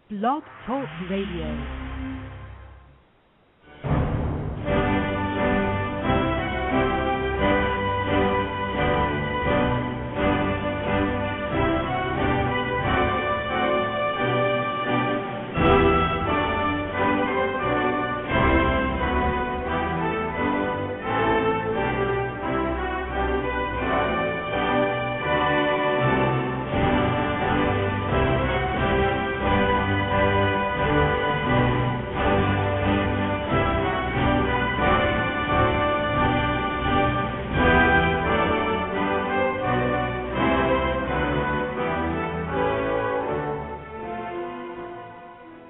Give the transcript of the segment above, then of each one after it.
Blog Talk Radio.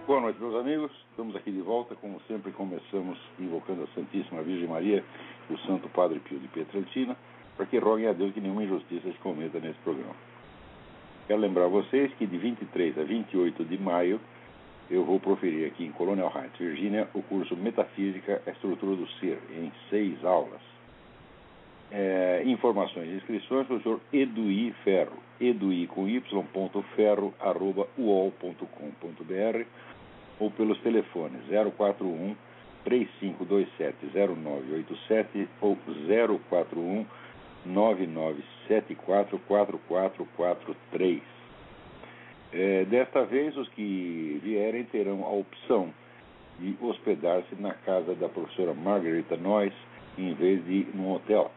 Boa noite, meus amigos. Estamos aqui de volta. Como sempre, começamos invocando a Santíssima Virgem Maria, o Santo Padre Pio de Pietrelcina, para que roguem a Deus que nenhuma injustiça se cometa nesse programa. Quero lembrar vocês que de 23 a 28 de maio eu vou proferir aqui em Colonial Heights, Virgínia, o curso Metafísica, a Estrutura do Ser, em 6 aulas. Informações e inscrições, professor Eduí Ferro, eduí com y.ferro@uol.com.br ou pelos telefones 041 3527-0987 ou 041 9974-4443. Desta vez, os que vierem terão a opção de hospedar-se na casa da professora Margarita Noyes em vez de ir num hotel,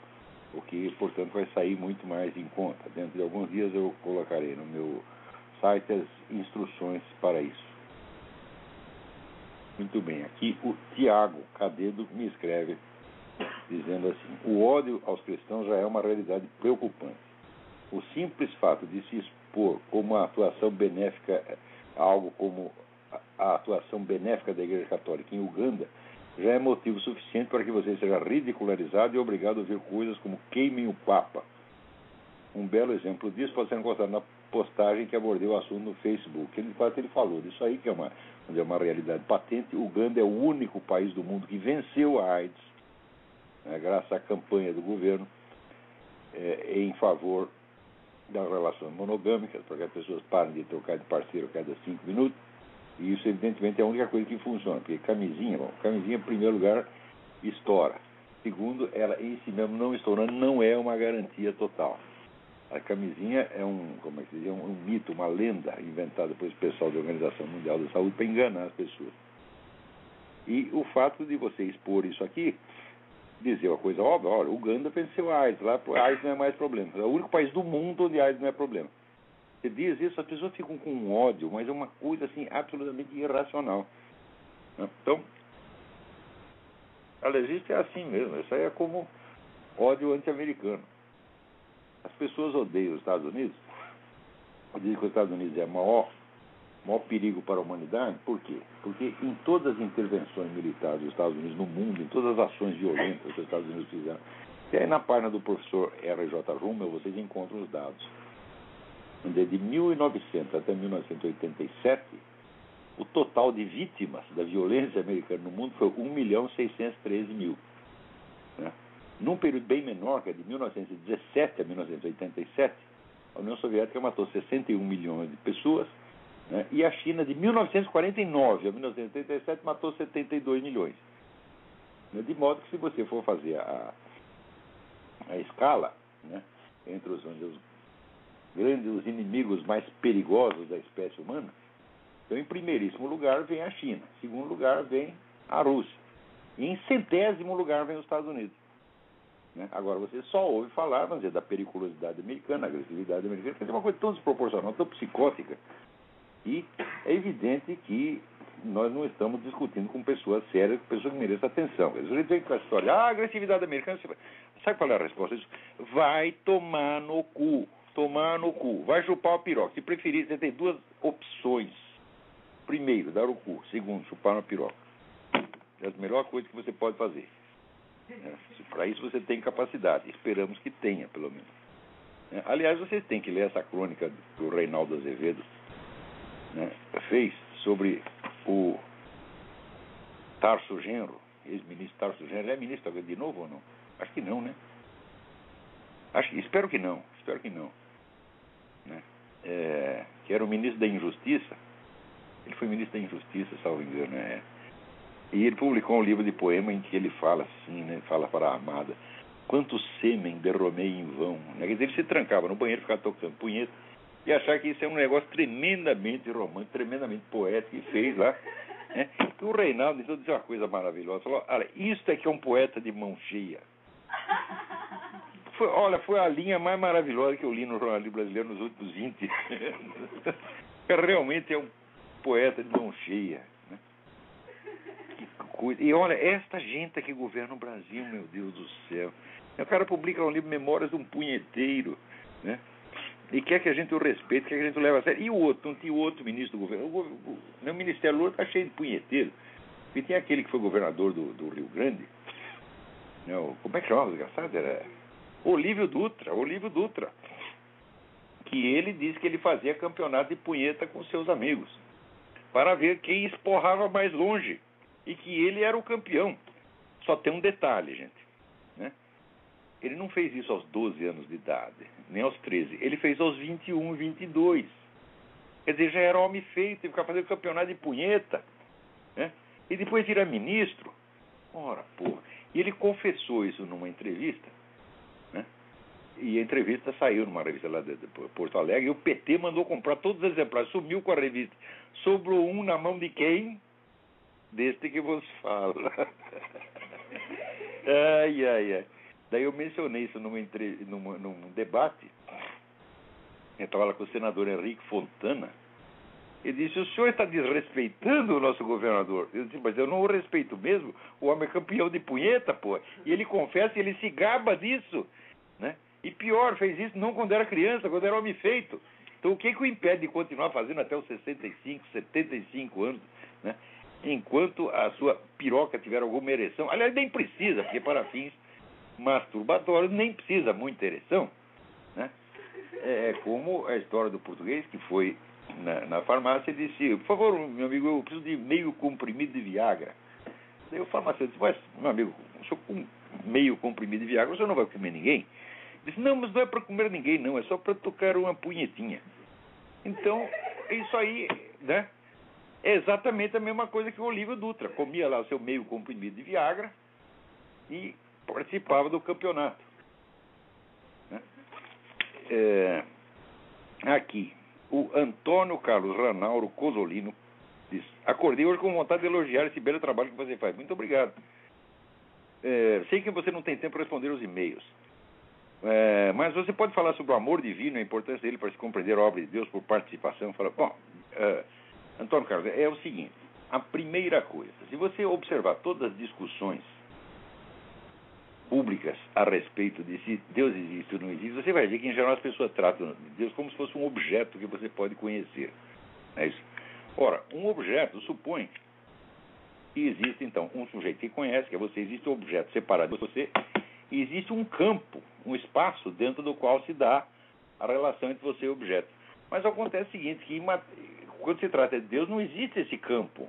o que, portanto, vai sair muito mais em conta. Dentro de alguns dias eu colocarei no meu site as instruções para isso. Muito bem, aqui o Tiago Cadedo me escreve dizendo assim: o ódio aos cristãos já é uma realidade preocupante. O simples fato de se expor como a atuação benéfica, algo como a atuação benéfica da Igreja Católica em Uganda, já é motivo suficiente para que você seja ridicularizado e obrigado a ver coisas como queimem o Papa. Um belo exemplo disso pode ser encontrado na postagem que abordei o assunto no Facebook. Ele falou disso aí, que é uma realidade patente. Uganda é o único país do mundo que venceu a AIDS, graças à campanha do governo em favor das relações monogâmicas, para que as pessoas parem de trocar de parceiro a cada 5 minutos. E isso, evidentemente, é a única coisa que funciona, porque camisinha, em primeiro lugar, estoura. Segundo, ela em si mesmo não estourando não é uma garantia total. A camisinha é um mito, uma lenda inventada pelo pessoal da Organização Mundial da Saúde para enganar as pessoas. E o fato de você expor isso aqui, dizer uma coisa óbvia: olha, Uganda venceu a AIDS, lá a AIDS não é mais problema. É o único país do mundo onde a AIDS não é problema. Você diz isso, as pessoas ficam com ódio, mas é uma coisa assim absolutamente irracional. Então, ela existe assim mesmo. Isso aí é como ódio anti-americano. As pessoas odeiam os Estados Unidos, dizem que os Estados Unidos é o maior perigo para a humanidade. Por quê? Porque em todas as intervenções militares dos Estados Unidos no mundo, em todas as ações violentas que os Estados Unidos fizeram, e aí na página do professor R.J. Rummel vocês encontram os dados. De 1900 até 1987, o total de vítimas da violência americana no mundo foi 1.613.000. Né? Num período bem menor, que é de 1917 a 1987, a União Soviética matou 61 milhões de pessoas, né? E a China, de 1949 a 1987, matou 72 milhões. De modo que, se você for fazer a escala, né, entre os inimigos mais perigosos da espécie humana, então, em primeiríssimo lugar vem a China, em segundo lugar vem a Rússia, e em 100º lugar vem os Estados Unidos. Agora, você só ouve falar, vamos dizer, da periculosidade americana, da agressividade americana, que é uma coisa tão desproporcional, tão psicótica, e é evidente que nós não estamos discutindo com pessoas sérias, com pessoas que merecem atenção. A gente vem com a história: a agressividade americana, sabe qual é a resposta? Vai tomar no cu, vai chupar o piroca. Se preferir, você tem 2 opções. Primeiro, dar o cu. Segundo, chupar uma piroca. É a melhor coisa que você pode fazer. Para isso você tem capacidade. Esperamos que tenha, pelo menos. Aliás, vocês têm que ler essa crônica que o Reinaldo Azevedo fez sobre o Tarso Genro, ex-ministro Tarso Genro. Ele é ministro de novo ou não? Acho que não, né? Espero que não. Que era o ministro da Injustiça. Ele foi ministro da Injustiça, salvo engano, E ele publicou um livro de poema em que ele fala assim, né? Fala para a amada: quanto sêmen derramei em vão. Né? Quer dizer, ele se trancava no banheiro, ficava tocando punheta e achar que isso é um negócio tremendamente romântico, tremendamente poético, e fez lá. Né? E o Reinaldo então disse uma coisa maravilhosa: falou, olha, isso é que é um poeta de mão cheia. Foi a linha mais maravilhosa que eu li no jornalismo brasileiro nos últimos 20 anos. Realmente é um poeta de mão cheia. Né? Que coisa. E olha, esta gente que governa o Brasil, meu Deus do céu. O cara publica um livro, Memórias de um Punheteiro, né? E quer que a gente o respeite, quer que a gente o leve a sério. E o outro, não tinha outro ministro do governo. O Ministério Lula está cheio de punheteiro. E tem aquele que foi governador do Rio Grande. Né? Como é que chamava o desgraçado? Era Olívio Dutra. Que ele disse que ele fazia campeonato de punheta com seus amigos, para ver quem esporrava mais longe. E que ele era o campeão. Só tem um detalhe, gente. Né? Ele não fez isso aos 12 anos de idade, nem aos 13. Ele fez aos 21, 22. Quer dizer, já era homem feito, e ficava fazendo campeonato de punheta. Né? E depois vira ministro. Ora, porra. E ele confessou isso numa entrevista. Né? E a entrevista saiu numa revista lá de Porto Alegre. E o PT mandou comprar todos os exemplares. Sumiu com a revista. Sobrou um na mão de quem? Deste que vos fala. Ai. Daí eu mencionei isso num debate. Eu estava lá com o senador Henrique Fontana. Ele disse: o senhor está desrespeitando o nosso governador. Eu disse: mas eu não o respeito mesmo. O homem é campeão de punheta, pô. E ele confessa e ele se gaba disso. Né? E pior, fez isso não quando era criança, quando era homem feito. Então o que o impede de continuar fazendo até os 65, 75 anos, né? Enquanto a sua piroca tiver alguma ereção? Aliás, nem precisa, porque para fins masturbatórios nem precisa muita ereção. Né? É como a história do português que foi na farmácia e disse: por favor, meu amigo, eu preciso de meio comprimido de Viagra. Daí o farmacêutico disse: mas, meu amigo, o senhor com meio comprimido de Viagra, o senhor não vai comer ninguém? Disse: não, mas não é para comer ninguém, não, é só para tocar uma punhetinha. Então, isso aí, né? É exatamente a mesma coisa que o Olívio Dutra. Comia lá o seu meio comprimido de Viagra e participava do campeonato. Né? Aqui, o Antônio Carlos Ranauro Cosolino diz: acordei hoje com vontade de elogiar esse belo trabalho que você faz. Muito obrigado. Sei que você não tem tempo para responder os e-mails. Mas você pode falar sobre o amor divino e a importância dele para se compreender a obra de Deus por participação. Fala, bom, Antônio Carlos, é o seguinte: a primeira coisa, se você observar todas as discussões públicas a respeito de se Deus existe ou não existe, você vai ver que em geral as pessoas tratam Deus como se fosse um objeto que você pode conhecer. É isso. Ora, um objeto supõe que existe então um sujeito que conhece, que é você, existe um objeto separado de você, e existe um campo, um espaço dentro do qual se dá a relação entre você e o objeto. Mas acontece o seguinte, que quando se trata de Deus, não existe esse campo.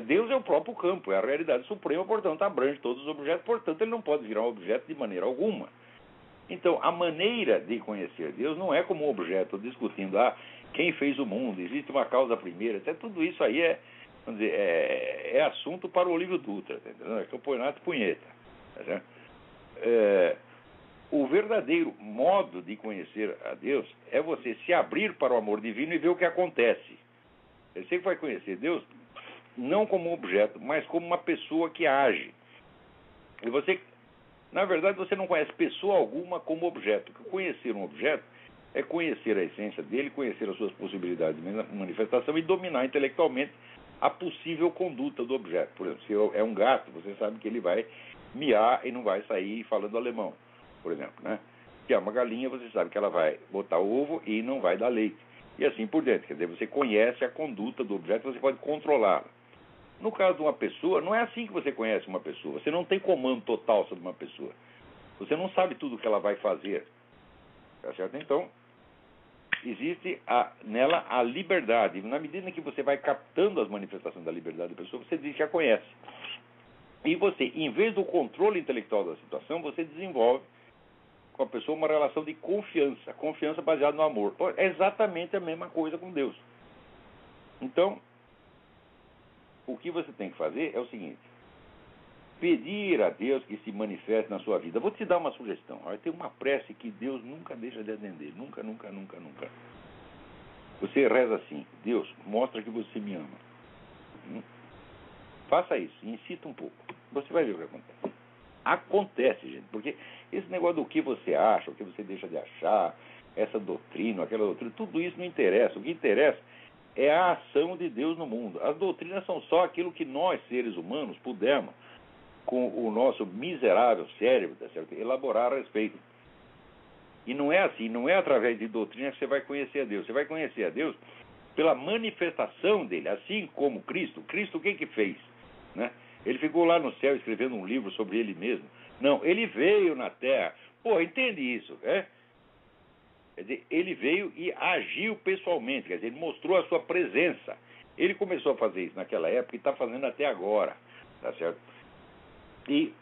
Deus é o próprio campo, é a realidade suprema, portanto, abrange todos os objetos, portanto, ele não pode virar um objeto de maneira alguma. Então, a maneira de conhecer Deus não é como um objeto, discutindo, quem fez o mundo, existe uma causa primeira, até tudo isso aí vamos dizer, é assunto para o Olívio Dutra, entendeu? É campeonato de punheta. Tá? O verdadeiro modo de conhecer a Deus é você se abrir para o amor divino e ver o que acontece. Você vai conhecer Deus não como um objeto, mas como uma pessoa que age. E você, na verdade, você não conhece pessoa alguma como objeto. Conhecer um objeto é conhecer a essência dele, conhecer as suas possibilidades de manifestação e dominar intelectualmente a possível conduta do objeto. Por exemplo, se é um gato, você sabe que ele vai miar e não vai sair falando alemão, por exemplo, né? Se é uma galinha, você sabe que ela vai botar ovo e não vai dar leite. E assim por diante. Quer dizer, você conhece a conduta do objeto, você pode controlá-la. No caso de uma pessoa, não é assim que você conhece uma pessoa. Você não tem comando total sobre uma pessoa. Você não sabe tudo o que ela vai fazer. Tá certo? Então, existe nela a liberdade. Na medida em que você vai captando as manifestações da liberdade da pessoa, você diz que a conhece. E você, em vez do controle intelectual da situação, você desenvolve com a pessoa uma relação de confiança. Confiança baseada no amor. É exatamente a mesma coisa com Deus. Então, o que você tem que fazer é o seguinte: pedir a Deus que se manifeste na sua vida. Vou te dar uma sugestão. Tem uma prece que Deus nunca deixa de atender. Nunca, nunca, nunca, nunca. Você reza assim: Deus, mostra que você me ama. Faça isso, incita um pouco. Você vai ver o que acontece. Acontece, gente, porque esse negócio do que você acha, o que você deixa de achar, essa doutrina, aquela doutrina, tudo isso não interessa. O que interessa é a ação de Deus no mundo. As doutrinas são só aquilo que nós, seres humanos, pudermos, com o nosso miserável cérebro, tá certo, elaborar a respeito. E não é assim, não é através de doutrina que você vai conhecer a Deus. Você vai conhecer a Deus pela manifestação dele, assim como Cristo. Cristo o que fez? Né? Ele ficou lá no céu escrevendo um livro sobre ele mesmo. Não, ele veio na terra. Pô, entende isso, é? Quer dizer, ele veio e agiu pessoalmente, quer dizer, ele mostrou a sua presença. Ele começou a fazer isso naquela época e está fazendo até agora, tá certo? E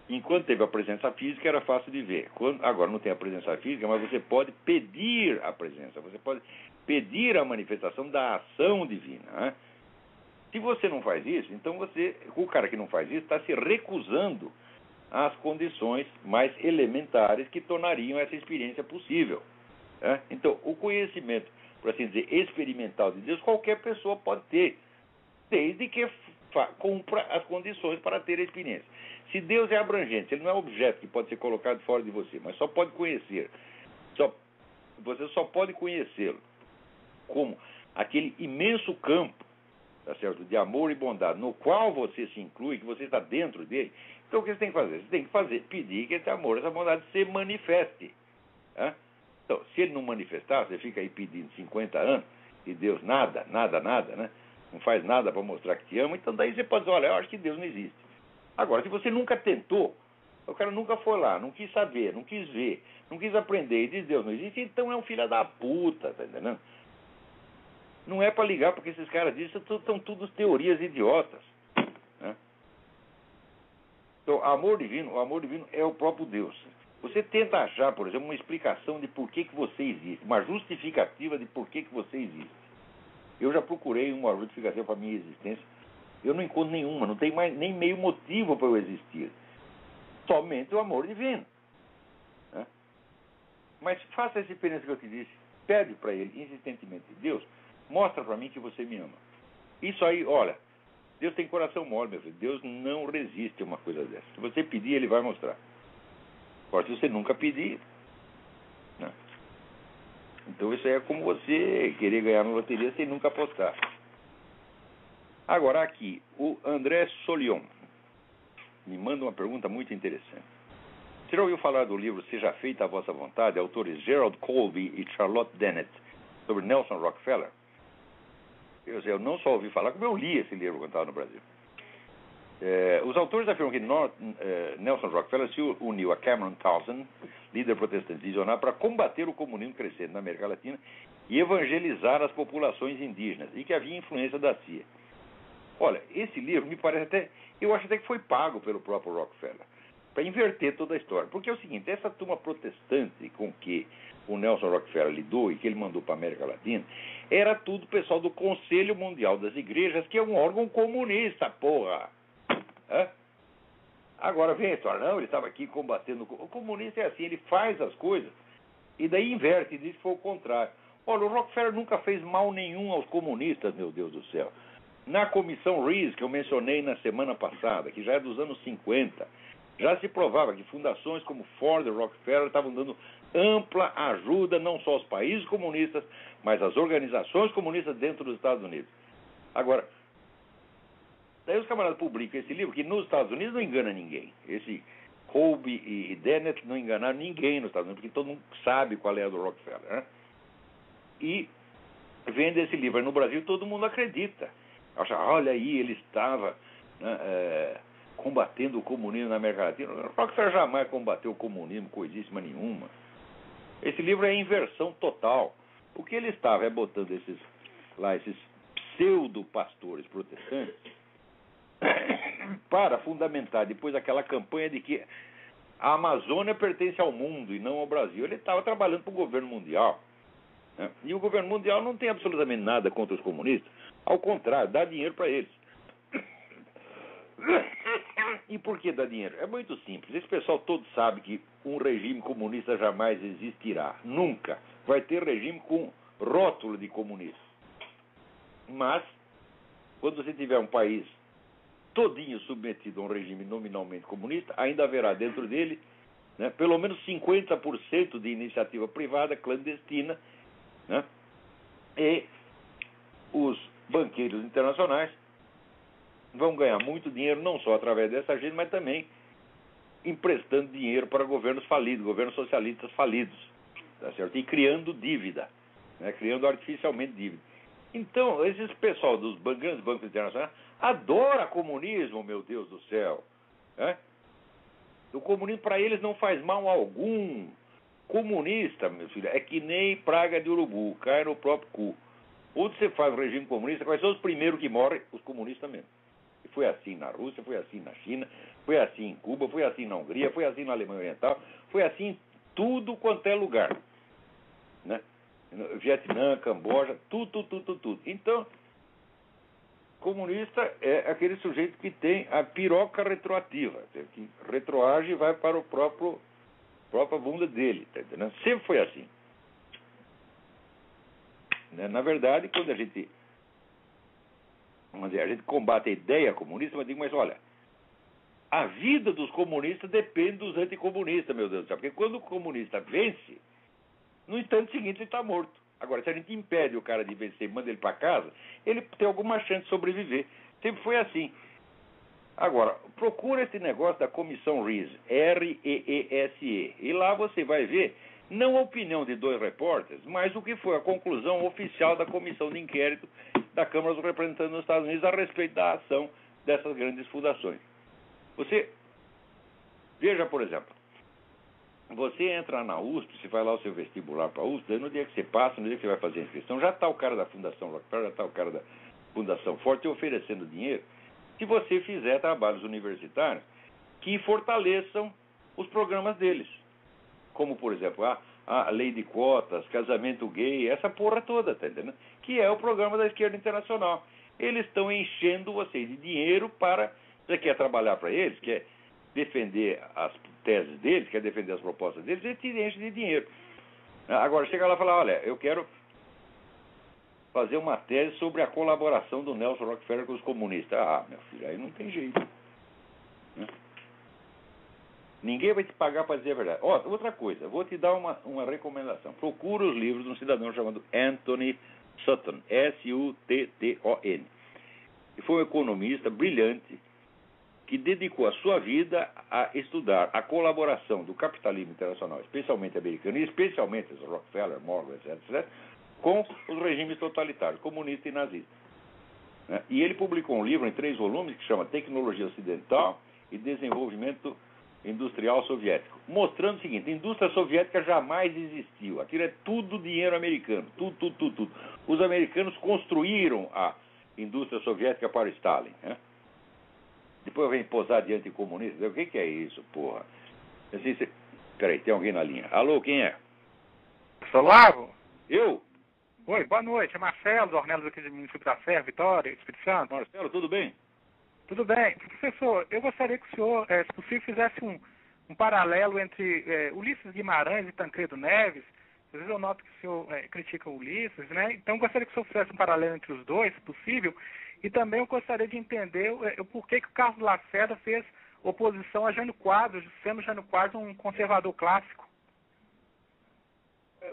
enquanto teve a presença física, era fácil de ver. Agora não tem a presença física, mas você pode pedir a presença, você pode pedir a manifestação da ação divina. Né? Se você não faz isso, então o cara que não faz isso está se recusando às condições mais elementares que tornariam essa experiência possível. Né? Então, o conhecimento, por assim dizer, experimental de Deus, qualquer pessoa pode ter, desde que cumpra as condições para ter a experiência. Se Deus é abrangente, ele não é objeto que pode ser colocado fora de você, mas só pode conhecer. Você só pode conhecê-lo como aquele imenso campo, tá certo, de amor e bondade, no qual você se inclui, que você está dentro dele. Então o que você tem que fazer? Você tem que pedir que esse amor, essa bondade se manifeste. Né? Então, se ele não manifestar, você fica aí pedindo 50 anos e Deus nada, né? Não faz nada para mostrar que te ama, então daí você pode dizer, olha, eu acho que Deus não existe. Agora, se você nunca tentou, o cara nunca foi lá, não quis saber, não quis ver, não quis aprender e diz Deus não existe, então é um filho da puta, tá entendendo? Não é para ligar, porque esses caras dizem que são tudo teorias idiotas. Né? Então, o amor divino é o próprio Deus. Você tenta achar, por exemplo, uma explicação de por que você existe, uma justificativa de por que você existe. Eu já procurei uma justificação para a minha existência. Eu não encontro nenhuma, não tem mais nem meio motivo para eu existir. Somente o amor divino. Né? Mas faça essa experiência que eu te disse. Pede para ele insistentemente: Deus, mostra para mim que você me ama. Isso aí, olha, Deus tem coração mole, meu filho. Deus não resiste a uma coisa dessa. Se você pedir, ele vai mostrar. Agora, se você nunca pedir... Né? Então isso aí é como você querer ganhar na loteria sem nunca apostar. Agora aqui, o André Solion me manda uma pergunta muito interessante. Você já ouviu falar do livro Seja Feita a Vossa Vontade, autores Gerald Colby e Charlotte Dennett, sobre Nelson Rockefeller? Eu não só ouvi falar, como eu li esse livro quando estava no Brasil. Os autores afirmam que Nelson Rockefeller se uniu a Cameron Townsend, líder protestante visionário, para combater o comunismo crescente na América Latina e evangelizar as populações indígenas, e que havia influência da CIA. Olha, esse livro me parece até... Eu acho até que foi pago pelo próprio Rockefeller, para inverter toda a história. Porque é o seguinte, essa turma protestante com que o Nelson Rockefeller lidou e que ele mandou para a América Latina, era tudo pessoal do Conselho Mundial das Igrejas, que é um órgão comunista, porra! Agora vem a história, não, ele estava aqui combatendo... O comunista é assim, ele faz as coisas e daí inverte e diz que foi o contrário. Olha, o Rockefeller nunca fez mal nenhum aos comunistas, meu Deus do céu. Na comissão Rees, que eu mencionei na semana passada, que já é dos anos 50, já se provava que fundações como Ford e Rockefeller estavam dando ampla ajuda não só aos países comunistas, mas às organizações comunistas dentro dos Estados Unidos. Agora, daí os camaradas publicam esse livro, que nos Estados Unidos não engana ninguém. Esse Colby e Dennett não enganaram ninguém nos Estados Unidos, porque todo mundo sabe qual é a do Rockefeller. Né? E vende esse livro. Aí no Brasil todo mundo acredita. Acha, olha aí, ele estava combatendo o comunismo na América Latina. O Rockefeller jamais combateu o comunismo, coisíssima nenhuma. Esse livro é inversão total. O que ele estava é botando esses pseudo-pastores protestantes para fundamentar depois aquela campanha de que a Amazônia pertence ao mundo e não ao Brasil. Ele estava trabalhando para o governo mundial. Né? E o governo mundial não tem absolutamente nada contra os comunistas. Ao contrário, dá dinheiro para eles. E por que dá dinheiro? É muito simples. Esse pessoal todo sabe que um regime comunista jamais existirá. Nunca. Vai ter regime com rótulo de comunista. Mas, quando você tiver um país todinho submetido a um regime nominalmente comunista, ainda haverá dentro dele, né, pelo menos 50% de iniciativa privada clandestina, né, e os banqueiros internacionais vão ganhar muito dinheiro, não só através dessa gente, mas também emprestando dinheiro para governos falidos, governos socialistas falidos, tá certo? E criando dívida, né? Criando artificialmente dívida. Então, esses pessoal dos grandes bancos internacionais adora comunismo, meu Deus do céu, né? O comunismo para eles não faz mal algum. Comunista, meu filho, é que nem praga de urubu, cai no próprio cu. Onde você faz o regime comunista, quais são os primeiros que morrem? Os comunistas mesmo. E foi assim na Rússia, foi assim na China, foi assim em Cuba, foi assim na Hungria, foi assim na Alemanha Oriental, foi assim em tudo quanto é lugar, né? Vietnã, Camboja, tudo. Então, comunista é aquele sujeito que tem a piroca retroativa, que retroage e vai para a própria bunda dele, tá entendendo? Sempre foi assim. Na verdade, quando a gente combate a ideia comunista, mas digo, mas olha, a vida dos comunistas depende dos anticomunistas, meu Deus do céu, porque quando o comunista vence, no instante seguinte ele está morto. Agora, se a gente impede o cara de vencer e manda ele para casa, ele tem alguma chance de sobreviver. Sempre foi assim. Agora, procura esse negócio da comissão REESE, R-E-E-S-E, e lá você vai ver, não a opinião de 2 repórteres, mas o que foi a conclusão oficial da comissão de inquérito da Câmara dos Representantes dos Estados Unidos a respeito da ação dessas grandes fundações. Você, veja, por exemplo, você entra na USP, você vai lá o seu vestibular para a USP, daí no dia que você passa, no dia que você vai fazer a inscrição, já está o cara da Fundação Rockefeller, já está o cara da Fundação Ford te oferecendo dinheiro, se você fizer trabalhos universitários que fortaleçam os programas deles. Como, por exemplo, a lei de cotas, casamento gay, essa porra toda, tá entendendo? Que é o programa da esquerda internacional. Eles estão enchendo você de dinheiro para... Você quer trabalhar para eles, quer defender as teses deles, quer defender as propostas deles, eles te enchem de dinheiro. Agora, chega lá e fala, olha, eu quero fazer uma tese sobre a colaboração do Nelson Rockefeller com os comunistas. Ah, meu filho, aí não tem jeito. Né? Ninguém vai te pagar para dizer a verdade. Outra coisa, vou te dar uma recomendação. Procura os livros de um cidadão chamado Anthony Sutton, S-U-T-T-O-N. E foi um economista brilhante que dedicou a sua vida a estudar a colaboração do capitalismo internacional, especialmente americano, e especialmente os Rockefeller, Morgan, etc., com os regimes totalitários, comunista e nazista. E ele publicou um livro em 3 volumes que chama Tecnologia Ocidental e Desenvolvimento Industrial Soviético, mostrando o seguinte: a indústria soviética jamais existiu. Aquilo é tudo dinheiro americano, tudo. Os americanos construíram a indústria soviética para o Stalin, né? Depois vem posar diante de comunista. O que é isso, porra? Assim, peraí, tem alguém na linha. Alô, quem é? Solavo? Eu? Oi, boa noite. É Marcelo, do Ornelas aqui do município da Serra, Vitória, Espírito Santo. Marcelo, tudo bem? Tudo bem. Professor, eu gostaria que o senhor, se possível, fizesse um paralelo entre Ulisses Guimarães e Tancredo Neves. Às vezes eu noto que o senhor critica o Ulisses, né? Então eu gostaria que o senhor fizesse um paralelo entre os dois, se possível. E também eu gostaria de entender o porquê que o Carlos Lacerda fez oposição a Jânio Quadros, sendo Jânio Quadros um conservador clássico.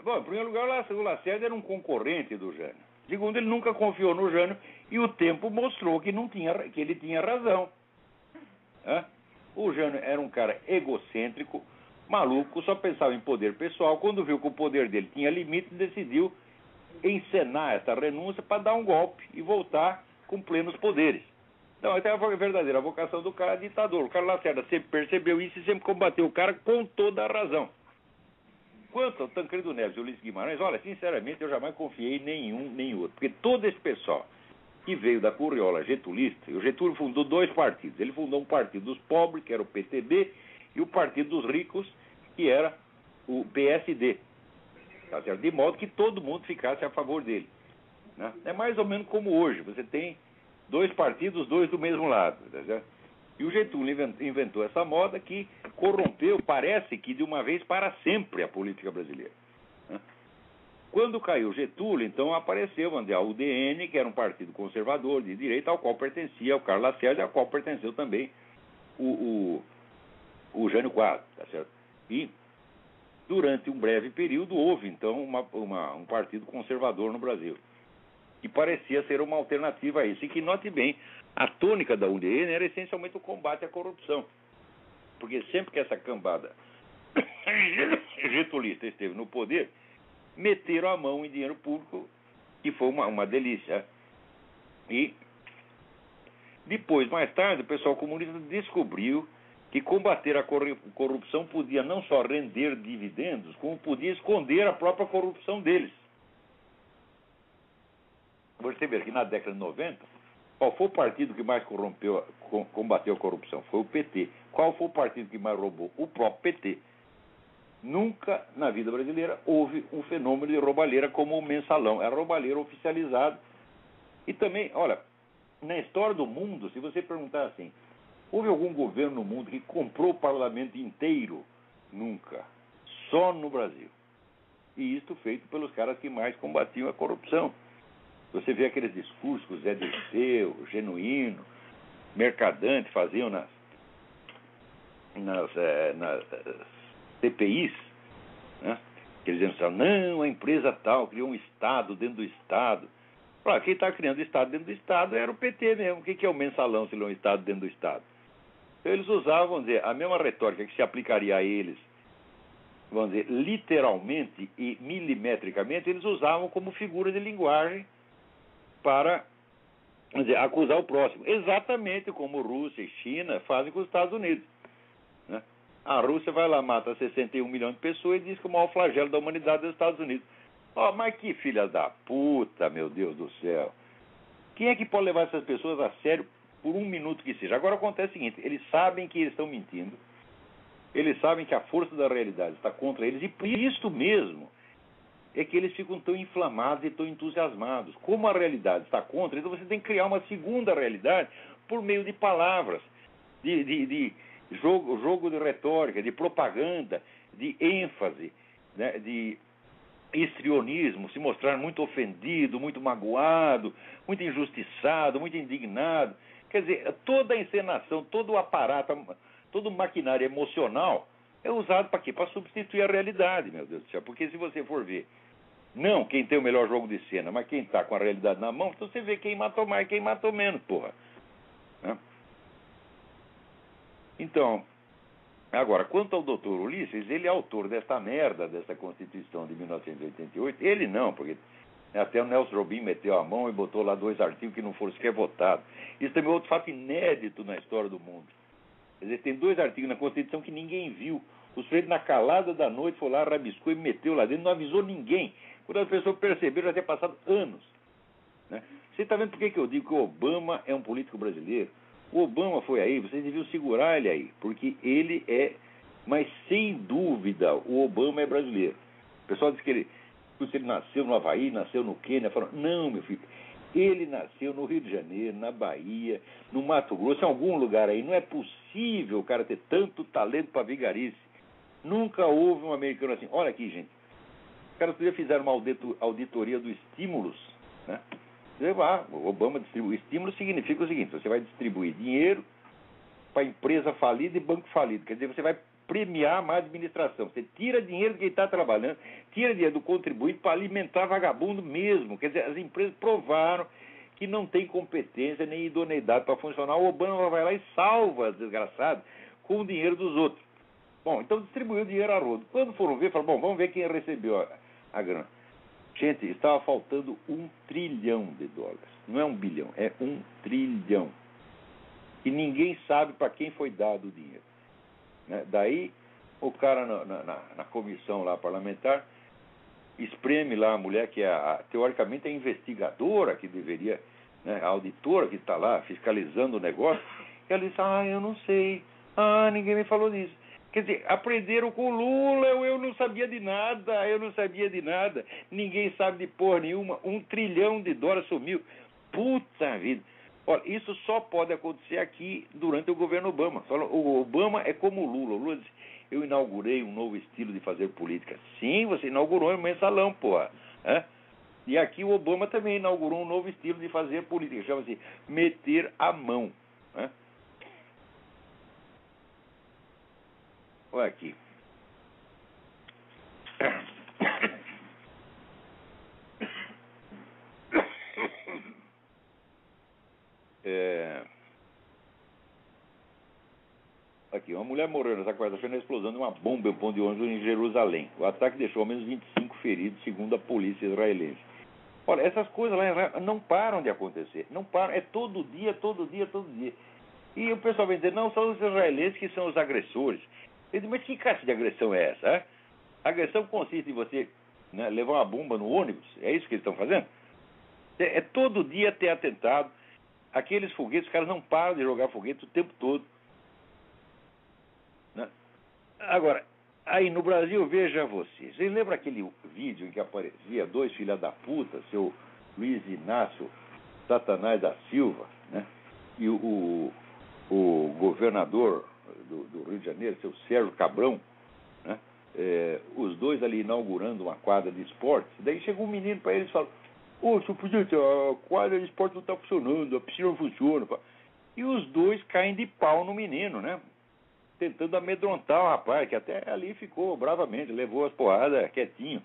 Bom, em primeiro lugar, o Lacerda era um concorrente do Jânio. Segundo, ele nunca confiou no Jânio e o tempo mostrou que ele tinha razão. O Jânio era um cara egocêntrico, maluco, só pensava em poder pessoal. Quando viu que o poder dele tinha limite, decidiu encenar essa renúncia para dar um golpe e voltar com plenos poderes. Então, até a verdadeira vocação do cara é ditador. O Carlos Lacerda sempre percebeu isso e sempre combateu o cara com toda a razão. Quanto ao Tancredo Neves e Ulisses Guimarães, olha, sinceramente, eu jamais confiei em nenhum nem outro. Porque todo esse pessoal que veio da curriola getulista, e o Getúlio fundou 2 partidos. Ele fundou um partido dos pobres, que era o PTB, e o partido dos ricos, que era o PSD. Tá certo? De modo que todo mundo ficasse a favor dele. né? É mais ou menos como hoje. Você tem dois partidos, dois do mesmo lado. Tá certo? E o Getúlio inventou essa moda que corrompeu, parece que de uma vez para sempre, a política brasileira. Né? Quando caiu Getúlio, então apareceu a UDN, que era um partido conservador de direita, ao qual pertencia o Carlos Lacerda, ao qual pertenceu também o Jânio Quadros. Tá certo? E durante um breve período houve, então, um partido conservador no Brasil, que parecia ser uma alternativa a isso. E que, note bem, a tônica da UDN era essencialmente o combate à corrupção. Porque sempre que essa cambada getulista esteve no poder, meteram a mão em dinheiro público, que foi uma delícia. E depois, mais tarde, o pessoal comunista descobriu que combater a corrupção podia não só render dividendos, como podia esconder a própria corrupção deles. Você vê que na década de 90, qual foi o partido que mais combateu a corrupção? Foi o PT. Qual foi o partido que mais roubou? O próprio PT. Nunca na vida brasileira houve um fenômeno de roubalheira como o mensalão. Era roubalheira oficializado. E também, olha, na história do mundo, se você perguntar assim, houve algum governo no mundo que comprou o parlamento inteiro? Nunca. Só no Brasil. E isto feito pelos caras que mais combatiam a corrupção. Você vê aqueles discursos que o Zé Dirceu, Genuíno, Mercadante faziam nas CPIs, né? Que eles diziam, não, a empresa tal criou um Estado dentro do Estado. Claro, quem está criando Estado dentro do Estado era o PT mesmo. O que é o mensalão se ele é um Estado dentro do Estado? Então eles usavam, vamos dizer, a mesma retórica que se aplicaria a eles, vamos dizer, literalmente e milimetricamente, eles usavam como figura de linguagem para, vamos dizer, acusar o próximo. Exatamente como Rússia e China fazem com os Estados Unidos. Né? A Rússia vai lá, mata 61 milhões de pessoas e diz que o maior flagelo da humanidade é os Estados Unidos. Mas que filha da puta, meu Deus do céu. Quem é que pode levar essas pessoas a sério por um minuto que seja? Agora acontece o seguinte, eles sabem que eles estão mentindo, eles sabem que a força da realidade está contra eles, e por isso mesmo é que eles ficam tão inflamados e tão entusiasmados. Como a realidade está contra, então você tem que criar uma segunda realidade por meio de palavras, de jogo de retórica, de propaganda, de ênfase, né, de histrionismo, se mostrar muito ofendido, muito magoado, muito injustiçado, muito indignado. Quer dizer, toda a encenação, todo o aparato, todo o maquinário emocional é usado para quê? Para substituir a realidade, meu Deus do céu. Porque se você for ver, não quem tem o melhor jogo de cena, mas quem está com a realidade na mão, então você vê quem matou mais, quem matou menos, porra. Né? Então, agora, quanto ao doutor Ulisses, ele é autor desta merda, dessa Constituição de 1988. Ele não, porque até o Nelson Jobim meteu a mão e botou lá 2 artigos que não foram sequer votados. Isso também é outro fato inédito na história do mundo. Quer dizer, tem 2 artigos na Constituição que ninguém viu. O sujeito, na calada da noite, foi lá, rabiscou e meteu lá dentro, não avisou ninguém. Quando as pessoas perceberam, já tinha passado anos. Né? Você está vendo por que eu digo que o Obama é um político brasileiro? O Obama foi aí, vocês deviam segurar ele aí, porque ele é, mas sem dúvida, o Obama é brasileiro. O pessoal diz que ele nasceu no Havaí, nasceu no Quênia, falam, não, meu filho, ele nasceu no Rio de Janeiro, na Bahia, no Mato Grosso, em algum lugar aí. Não é possível o cara ter tanto talento para vigarice. Nunca houve um americano assim. Olha aqui, gente, os caras fizeram uma auditoria do estímulos, né? O Obama distribui. Estímulo significa o seguinte, você vai distribuir dinheiro para empresa falida e banco falido. Quer dizer, você vai premiar a má administração. Você tira dinheiro de quem está trabalhando, tira dinheiro do contribuinte para alimentar vagabundo mesmo. Quer dizer, as empresas provaram que não tem competência nem idoneidade para funcionar. O Obama vai lá e salva as desgraçadas com o dinheiro dos outros. Bom, então distribuiu o dinheiro a rodo. Quando foram ver, falaram, bom, vamos ver quem recebeu a grana. Gente, estava faltando $1 trilhão. Não é 1 bilhão, é 1 trilhão. E ninguém sabe para quem foi dado o dinheiro. Né? Daí, o cara na comissão lá parlamentar espreme lá a mulher que teoricamente é a investigadora, que deveria, né, a auditora que está lá fiscalizando o negócio. E ela diz, eu não sei. Ninguém me falou disso. Quer dizer, aprenderam com o Lula, eu não sabia de nada, ninguém sabe de porra nenhuma, $1 trilhão sumiu. Puta vida. Olha, isso só pode acontecer aqui durante o governo Obama. O Obama é como o Lula. O Lula disse, eu inaugurei um novo estilo de fazer política. Sim, você inaugurou um mensalão, porra. E aqui o Obama também inaugurou um novo estilo de fazer política. Chama-se meter a mão. Olha aqui. Aqui, uma mulher morreu nessa quarta-feira na explosão de uma bomba em um ponto de ônibus em Jerusalém. O ataque deixou ao menos 25 feridos, segundo a polícia israelense. Olha, essas coisas lá não param de acontecer. Não param. É todo dia. E o pessoal vem dizer, não, são os israelenses que são os agressores. Eu digo, mas que classe de agressão é essa? A agressão consiste em você levar uma bomba no ônibus? É isso que eles estão fazendo? É todo dia ter atentado. Aqueles foguetes, os caras não param de jogar foguete o tempo todo. Agora, aí no Brasil, veja vocês. Vocês lembram aquele vídeo em que aparecia 2 filhos da puta, seu Luiz Inácio Satanás da Silva, e o governador do Rio de Janeiro, seu Sérgio Cabrão, os dois ali inaugurando uma quadra de esportes. Daí chegou um menino para eles e falou, senhor presidente, a quadra de esporte não está funcionando, a piscina não funciona. E os dois caem de pau no menino, tentando amedrontar o rapaz, que até ali ficou bravamente, levou as porradas quietinho.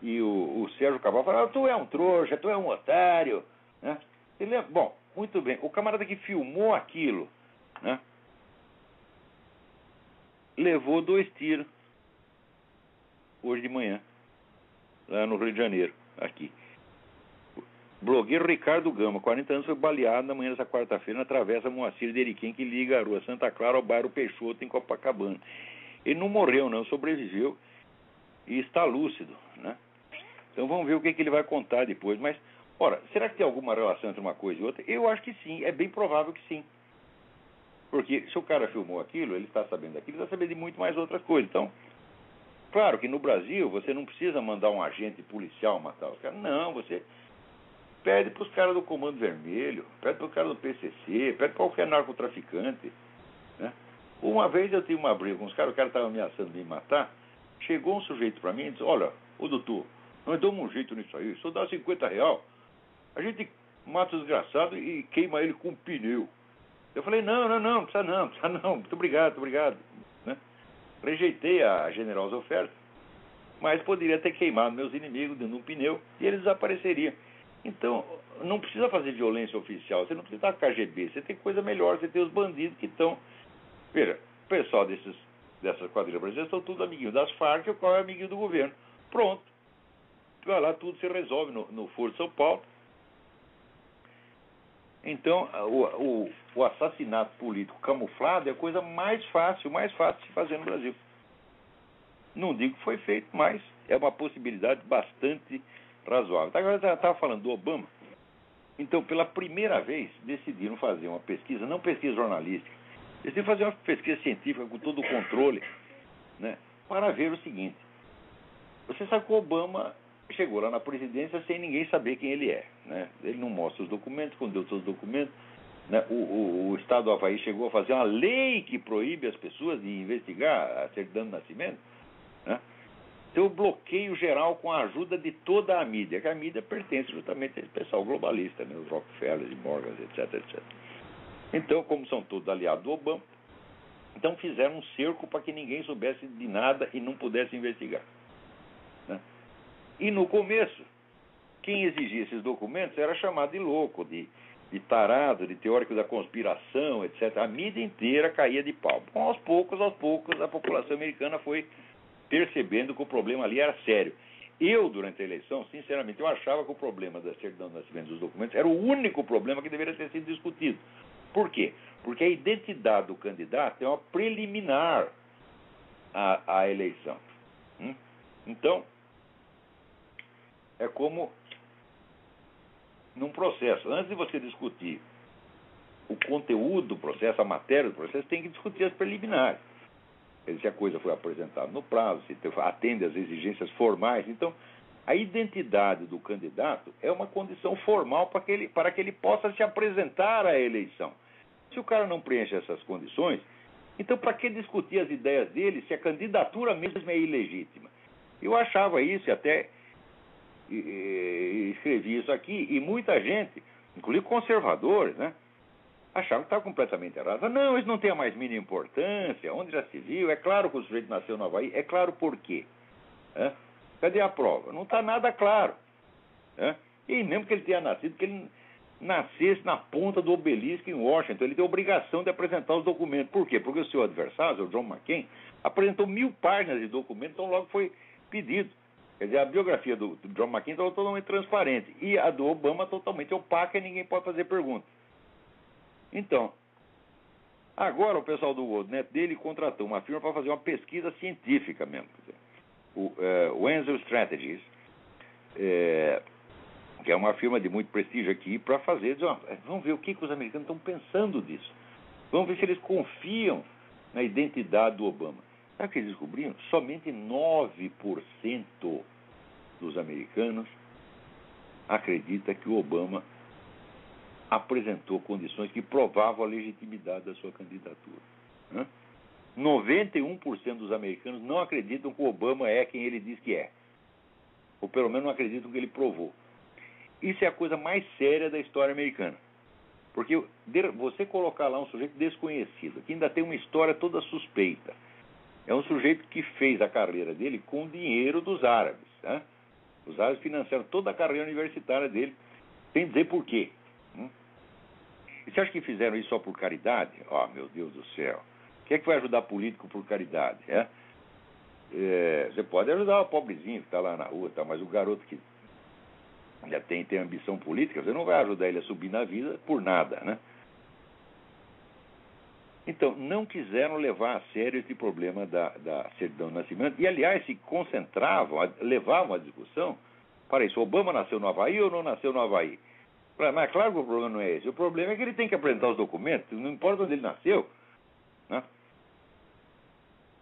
E o Sérgio Cabral falou, tu é um trouxa, tu é um otário. Ele bom, muito bem, o camarada que filmou aquilo, levou 2 tiros hoje de manhã, lá no Rio de Janeiro, aqui. Blogueiro Ricardo Gama, 40 anos, foi baleado na manhã dessa quarta-feira na travessa Moacir de Eriquim, que liga a rua Santa Clara ao bairro Peixoto, em Copacabana. Ele não morreu, não, sobreviveu e está lúcido, Então vamos ver o que ele vai contar depois. Mas, ora, será que tem alguma relação entre uma coisa e outra? Eu acho que sim, é bem provável que sim. Porque se o cara filmou aquilo, ele está sabendo daquilo, ele está sabendo de muito mais outras coisas. Então, claro que no Brasil você não precisa mandar um agente policial matar os caras. Não, você pede para os caras do Comando Vermelho, pede para os caras do PCC, pede para qualquer narcotraficante. Uma vez eu tive uma briga com os caras, o cara estava ameaçando me matar. Chegou um sujeito para mim e disse, olha, ô doutor, nós damos um jeito nisso aí, só dá R$50, a gente mata o desgraçado e queima ele com um pneu. Eu falei, não precisa não, muito obrigado. Rejeitei a generosa oferta, mas poderia ter queimado meus inimigos dentro de um pneu e eles desapareceriam. Então, não precisa fazer violência oficial, você não precisa estar KGB, você tem coisa melhor, você tem os bandidos que estão... Veja, o pessoal dessas quadrilhas brasileiras estão tudo amiguinhos das Farc, o qual é amiguinho do governo. Pronto. Vai lá, tudo se resolve no Foro de São Paulo. Então, o assassinato político camuflado é a coisa mais fácil de se fazer no Brasil. Não digo que foi feito, mas é uma possibilidade bastante razoável. Agora eu estava falando do Obama. Então, pela primeira vez, decidiram fazer uma pesquisa, não pesquisa jornalística, decidiram fazer uma pesquisa científica com todo o controle, para ver o seguinte. Você sabe que o Obama chegou lá na presidência sem ninguém saber quem ele é. Ele não mostra os documentos, escondeu todos os documentos. O Estado do Havaí chegou a fazer uma lei que proíbe as pessoas de investigar a certidão de nascimento. Então, bloqueio geral com a ajuda de toda a mídia, que a mídia pertence justamente a esse pessoal globalista, os Rockefeller e Morgan, etc. Então, como são todos aliados do Obama, então fizeram um cerco para que ninguém soubesse de nada e não pudesse investigar. E no começo, quem exigia esses documentos era chamado de louco, de tarado, de teórico da conspiração, etc. A mídia inteira caía de pau. Bom, aos poucos, a população americana foi percebendo que o problema ali era sério. Eu, durante a eleição, sinceramente, eu achava que o problema da certidão de nascimento dos documentos era o único problema que deveria ter sido discutido. Por quê? Porque a identidade do candidato é uma preliminar à eleição. Então, é como num processo. Antes de você discutir o conteúdo do processo, a matéria do processo, tem que discutir as preliminares. se a coisa foi apresentada no prazo, se atende às exigências formais. Então, a identidade do candidato é uma condição formal para que ele possa se apresentar à eleição. Se o cara não preenche essas condições, então para que discutir as ideias dele se a candidatura mesmo é ilegítima? Eu achava isso e até escrevi isso aqui, e muita gente, inclusive conservadores, né, achavam que estava completamente errado. Não, isso não tem a mais mínima importância, onde já se viu, é claro que o sujeito nasceu no Havaí, é claro por quê. Cadê a prova? Não está nada claro. E mesmo que ele tenha nascido, que ele nascesse na ponta do obelisco em Washington, ele tem a obrigação de apresentar os documentos. Por quê? Porque o seu adversário, o John McCain, apresentou 1000 páginas de documentos, então logo foi pedido. Quer dizer, a biografia do John McCain estava totalmente transparente e a do Obama totalmente opaca e ninguém pode fazer pergunta. Então, agora o pessoal do WorldNet dele contratou uma firma para fazer uma pesquisa científica mesmo. Quer dizer, o Enzo Strategies, que é uma firma de muito prestígio aqui, para fazer, vamos ver o que os americanos estão pensando disso. Vamos ver se eles confiam na identidade do Obama. Sabe o que eles descobriram? Somente 9% dos americanos acredita que o Obama apresentou condições que provavam a legitimidade da sua candidatura. 91% dos americanos não acreditam que o Obama é quem ele diz que é. Ou pelo menos não acreditam que ele provou. Isso é a coisa mais séria da história americana. Porque você colocar lá um sujeito desconhecido, que ainda tem uma história toda suspeita, é um sujeito que fez a carreira dele com o dinheiro dos árabes. Os árabes financiaram toda a carreira universitária dele, sem dizer por quê. E você acha que fizeram isso só por caridade? Meu Deus do céu. Quem é que vai ajudar político por caridade? Você pode ajudar o pobrezinho que está lá na rua, mas o garoto que já tem ambição política, você não vai ajudar ele a subir na vida por nada, né? Então, não quiseram levar a sério esse problema da certidão de nascimento e, aliás, se concentravam, levavam a discussão para isso. Obama nasceu no Havaí ou não nasceu no Havaí? Mas claro que o problema não é esse. O problema é que ele tem que apresentar os documentos, não importa onde ele nasceu, né?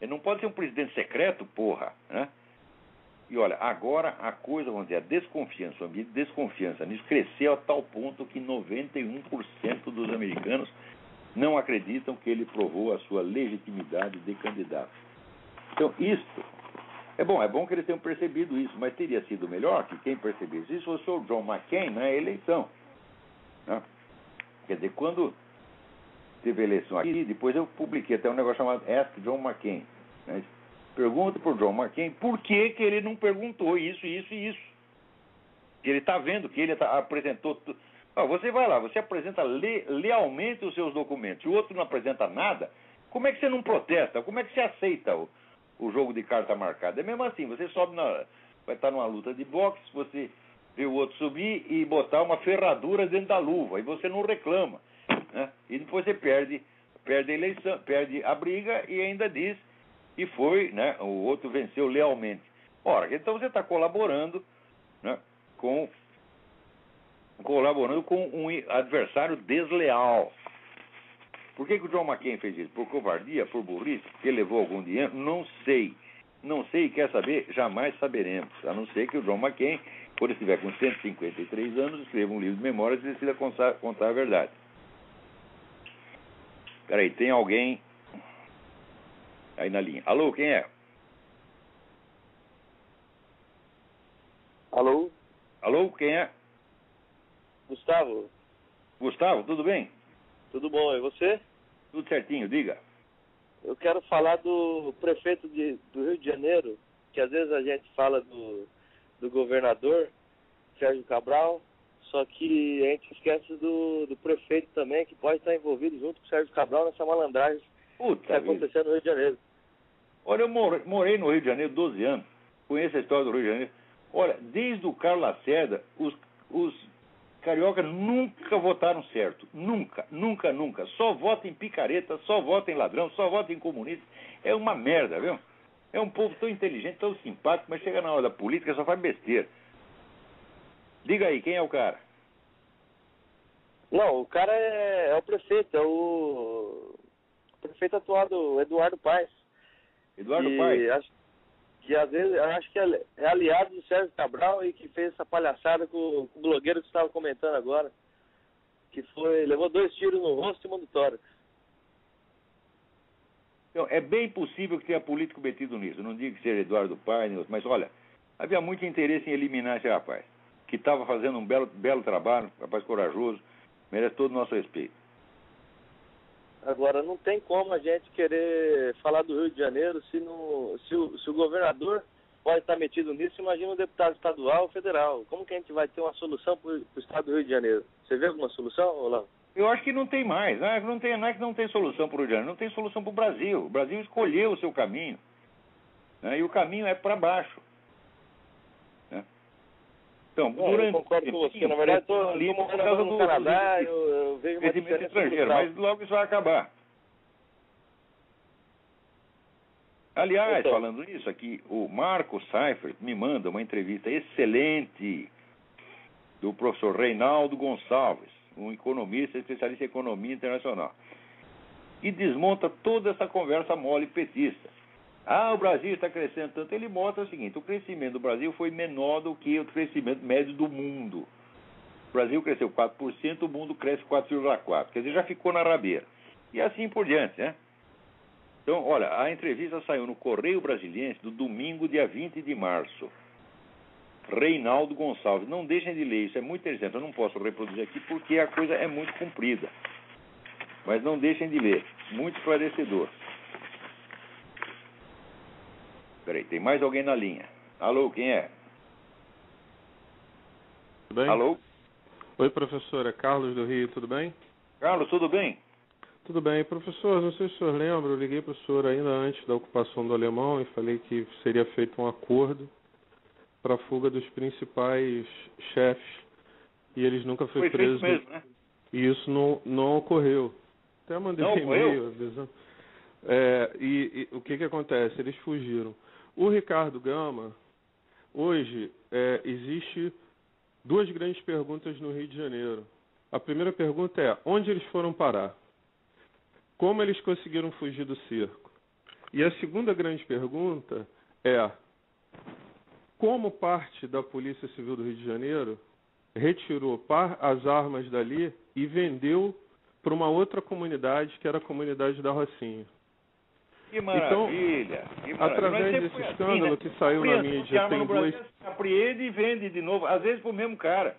Ele não pode ser um presidente secreto, porra, né? E olha, agora a coisa, vamos dizer, a desconfiança, o ambiente de desconfiança nisso cresceu a tal ponto que 91% dos americanos não acreditam que ele provou a sua legitimidade de candidato. Então, isto é bom que eles tenham percebido isso, mas teria sido melhor que quem percebesse isso fosse o John McCain na eleição, né? Quer dizer, quando teve a eleição aqui, depois eu publiquei até um negócio chamado Ask John McCain, né? Pergunta para o John McCain por que ele não perguntou isso, isso e isso. Que ele está vendo que ele apresentou... Você vai lá, você apresenta lealmente os seus documentos, e o outro não apresenta nada, como é que você não protesta? Como é que você aceita o jogo de carta marcada? É mesmo assim, você sobe vai estar numa luta de boxe, você vê o outro subir e botar uma ferradura dentro da luva, e você não reclama, né? E depois você perde a eleição, perde a briga e ainda diz que foi, né, o outro venceu lealmente. Ora, então você está colaborando, né, com um adversário desleal. Por que o John McCain fez isso? Por covardia? Por burrice? Porque ele levou algum dinheiro? Não sei. Não sei e quer saber? Jamais saberemos. A não ser que o John McCain, quando estiver com 153 anos, escreva um livro de memórias e decida contar a verdade. Peraí, tem alguém aí na linha. Alô, quem é? Alô? Alô, quem é? Gustavo? Gustavo, tudo bem? Tudo bom, e você? Tudo certinho, diga. Eu quero falar do prefeito do Rio de Janeiro, que às vezes a gente fala do governador, Sérgio Cabral, só que a gente esquece do prefeito também, que pode estar envolvido junto com o Sérgio Cabral nessa malandragem que está acontecendo no Rio de Janeiro. Olha, eu morei no Rio de Janeiro 12 anos, conheço a história do Rio de Janeiro. Olha, desde o Carlos Lacerda, os carioca nunca votaram certo. Nunca, nunca, nunca. Só vota em picareta, só vota em ladrão, só vota em comunista. É uma merda, viu? É um povo tão inteligente, tão simpático, mas chega na hora da política só faz besteira. Diga aí, quem é o cara? Não, o cara é o prefeito, é o prefeito atual do Eduardo Paes. Eduardo Paes. Acho que às vezes, eu acho que é aliado do Sérgio Cabral e que fez essa palhaçada com o blogueiro que você estava comentando agora, que levou 2 tiros no rosto e uma no tórax. Então, é bem possível que tenha político metido nisso. Não digo que seja Eduardo Paes, mas olha, havia muito interesse em eliminar esse rapaz, que estava fazendo um belo trabalho, rapaz corajoso, merece todo o nosso respeito. Agora, não tem como a gente querer falar do Rio de Janeiro se o governador pode estar metido nisso. Imagina um deputado estadual ou federal. Como que a gente vai ter uma solução para o estado do Rio de Janeiro? Você vê alguma solução, Olavo? Eu acho que não tem mais. Não é que não tem solução para o Rio de Janeiro, não tem solução para o Brasil. O Brasil escolheu o seu caminho, né? E o caminho é para baixo. Né? Então, eu concordo com você. Na verdade, estou morando no Canadá, eu vejo uma diferença estrangeiro, mas logo isso vai acabar. Aliás, falando nisso aqui, o Marco Seifert me manda uma entrevista excelente do professor Reinaldo Gonçalves, um economista, especialista em economia internacional, e desmonta toda essa conversa mole petista. O Brasil está crescendo tanto. Ele mostra o seguinte: o crescimento do Brasil foi menor do que o crescimento médio do mundo. O Brasil cresceu 4%, o mundo cresce 4,4%. Quer dizer, já ficou na rabeira. E assim por diante, né? Então, olha, a entrevista saiu no Correio Brasiliense do domingo, dia 20 de março. Reinaldo Gonçalves. Não deixem de ler, isso é muito interessante. Eu não posso reproduzir aqui porque a coisa é muito comprida. Mas não deixem de ler. Muito esclarecedor. Peraí, tem mais alguém na linha. Alô, quem é? Tudo bem? Alô? Oi, professor. É Carlos do Rio, tudo bem? Carlos, tudo bem? Tudo bem. Professor, não sei se o senhor lembra, eu liguei para o senhor ainda antes da ocupação do Alemão e falei que seria feito um acordo para a fuga dos principais chefes e eles nunca foram presos. Foi feito mesmo, né? E isso não ocorreu. Até mandei um e-mail avisando. E o que acontece? Eles fugiram. O Ricardo Gama, hoje, existe 2 grandes perguntas no Rio de Janeiro. A primeira pergunta é: onde eles foram parar? Como eles conseguiram fugir do cerco? E a segunda grande pergunta é: como parte da Polícia Civil do Rio de Janeiro retirou as armas dali e vendeu para uma outra comunidade, que era a comunidade da Rocinha? Que maravilha! Então, que maravilha. através desse escândalo que saiu na mídia, tem 2... Apreende e vende de novo, às vezes pro mesmo cara.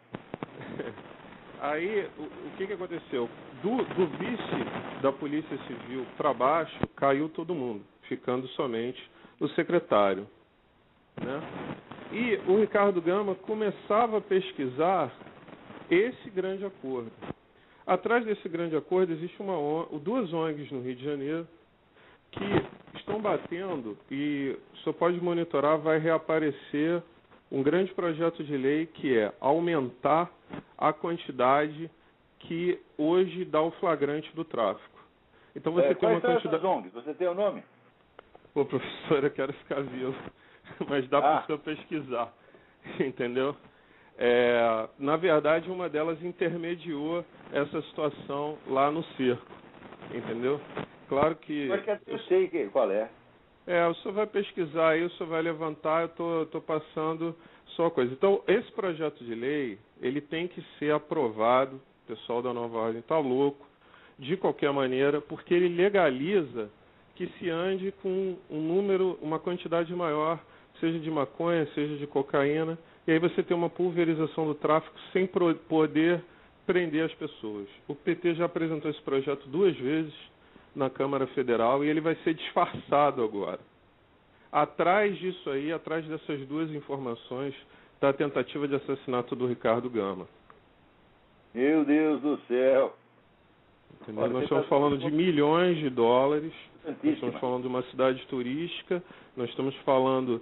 Aí, o que aconteceu? Do vice da Polícia Civil para baixo, caiu todo mundo, ficando somente o secretário, né? E o Ricardo Gama começava a pesquisar esse grande acordo. Atrás desse grande acordo existe 2 ONGs no Rio de Janeiro que estão batendo, e o senhor pode monitorar, vai reaparecer um grande projeto de lei que é aumentar a quantidade que hoje dá o flagrante do tráfico. Então você tem uma quantidade... ONGs? Você tem o nome? Pô, professor, eu quero ficar vivo, mas dá para o senhor pesquisar, entendeu? Na verdade, uma delas intermediou essa situação lá no cerco, entendeu? Claro que... Eu sei qual é. O senhor vai pesquisar aí, o senhor vai levantar, eu estou passando só coisa. Então, esse projeto de lei, ele tem que ser aprovado, o pessoal da Nova Ordem está louco, de qualquer maneira, porque ele legaliza que se ande com uma quantidade maior, seja de maconha, seja de cocaína, e aí você tem uma pulverização do tráfico sem poder prender as pessoas. O PT já apresentou esse projeto 2 vezes na Câmara Federal e ele vai ser disfarçado agora. Atrás disso aí, atrás dessas 2 informações, está a tentativa de assassinato do Ricardo Gama. Meu Deus do céu! Entendeu? Nós estamos falando de milhões de dólares, nós estamos falando de uma cidade turística, nós estamos falando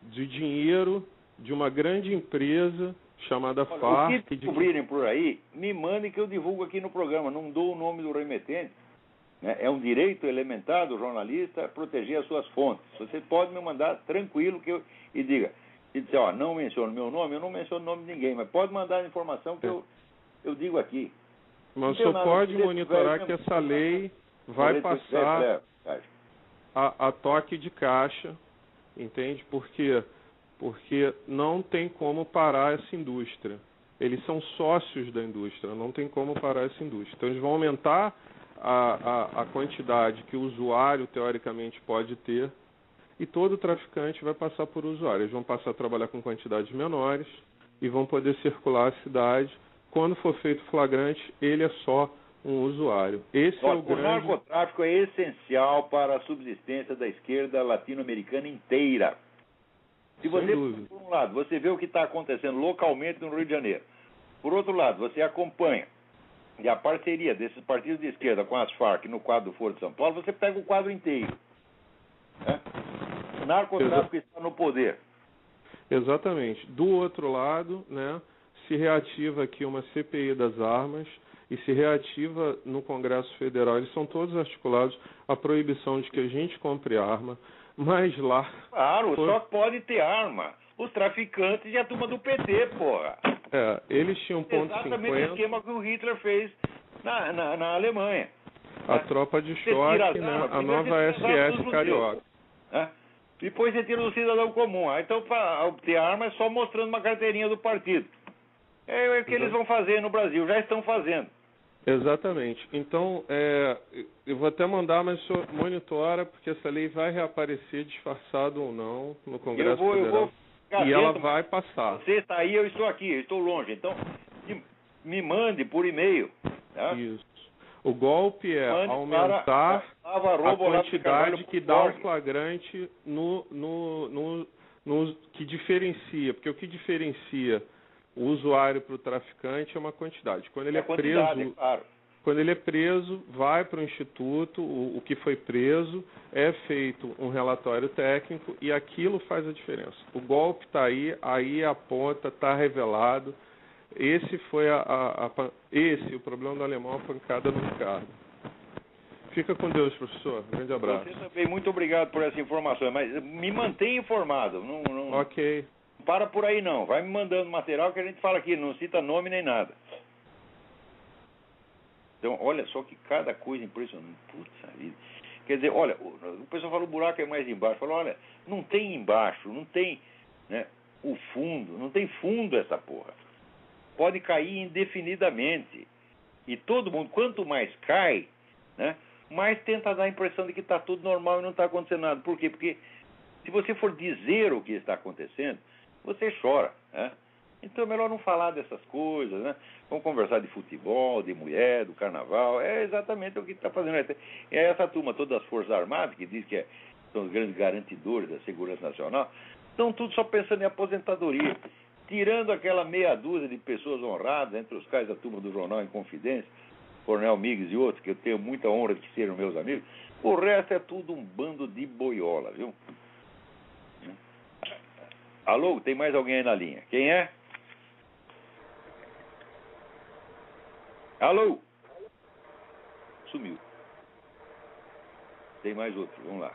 de dinheiro de uma grande empresa chamada FARC. O que descobrirem por aí, me mandem que eu divulgo aqui no programa. Não dou o nome do remetente. Né? É um direito elementar do jornalista proteger as suas fontes. Você pode me mandar tranquilo e diga. E dizer, não menciono meu nome, eu não menciono o nome de ninguém, mas pode mandar a informação que eu digo aqui. Mas só pode monitorar que essa lei vai passar. a toque de caixa, entende? Por quê? Porque não tem como parar essa indústria. Eles são sócios da indústria, não tem como parar essa indústria. Então eles vão aumentar a quantidade que o usuário, teoricamente, pode ter, e todo traficante vai passar por usuário. Eles vão passar a trabalhar com quantidades menores e vão poder circular a cidade. Quando for feito flagrante, ele é só um usuário. Esse é o grande... O narcotráfico é essencial para a subsistência da esquerda latino-americana inteira. Se você, por um lado, você vê o que está acontecendo localmente no Rio de Janeiro, por outro lado, você acompanha e a parceria desses partidos de esquerda com as Farc no quadro do Foro de São Paulo, você pega o quadro inteiro. Né? O narcotráfico está no poder. Exatamente. Do outro lado, né, se reativa aqui uma CPI das armas e se reativa no Congresso Federal. Eles são todos articulados a proibição de que a gente compre arma, mas lá... Claro, só pode ter arma os traficantes e a turma do PT, porra. Eles tinham ponto exatamente 50... o esquema que o Hitler fez na Alemanha. A tropa de choque, né, a nova SS carioca. Depois você tira do cidadão comum. Então, para obter arma é só mostrando uma carteirinha do partido. É o que eles vão fazer no Brasil, já estão fazendo. Exatamente. Então, eu vou até mandar, mas o senhor monitora, porque essa lei vai reaparecer, disfarçado ou não, no Congresso Federal. E ela vai passar. Você está aí, eu estou aqui, eu estou longe. Então, me mande por e-mail. Tá? Isso. O golpe é aumentar a quantidade que dá o flagrante que diferencia. Porque o que diferencia o usuário para o traficante é uma quantidade. Quando ele quando ele é preso, vai para o instituto, o que foi preso, é feito um relatório técnico e aquilo faz a diferença. O golpe está aí a ponta, está revelado. Esse foi o problema do alemão, a pancada no Ricardo. Fica com Deus, professor. Grande abraço. Você também, muito obrigado por essa informação, mas me mantenha informado. Não, ok. Não para por aí não. Vai me mandando material que a gente fala aqui, não cita nome nem nada. Então, olha só que cada coisa impressionante. Putz, vida. Quer dizer, olha, o pessoal fala o buraco é mais embaixo. Fala, olha, não tem embaixo, não tem, né, o fundo, não tem fundo essa porra. Pode cair indefinidamente. E todo mundo, quanto mais cai, né, mais tenta dar a impressão de que está tudo normal e não está acontecendo nada. Por quê? Porque se você for dizer o que está acontecendo, você chora, né? Então é melhor não falar dessas coisas, né? Vamos conversar de futebol, de mulher, do carnaval. É exatamente o que está fazendo. É essa turma toda das Forças Armadas, que diz que são os grandes garantidores da segurança nacional, estão tudo só pensando em aposentadoria. Tirando aquela meia dúzia de pessoas honradas, entre os quais a turma do Jornal em Confidência, Coronel Migues e outros, que eu tenho muita honra de que sejam meus amigos, o resto é tudo um bando de boiola, viu? Alô, tem mais alguém aí na linha? Quem é? Alô? Sumiu. Tem mais outro, vamos lá.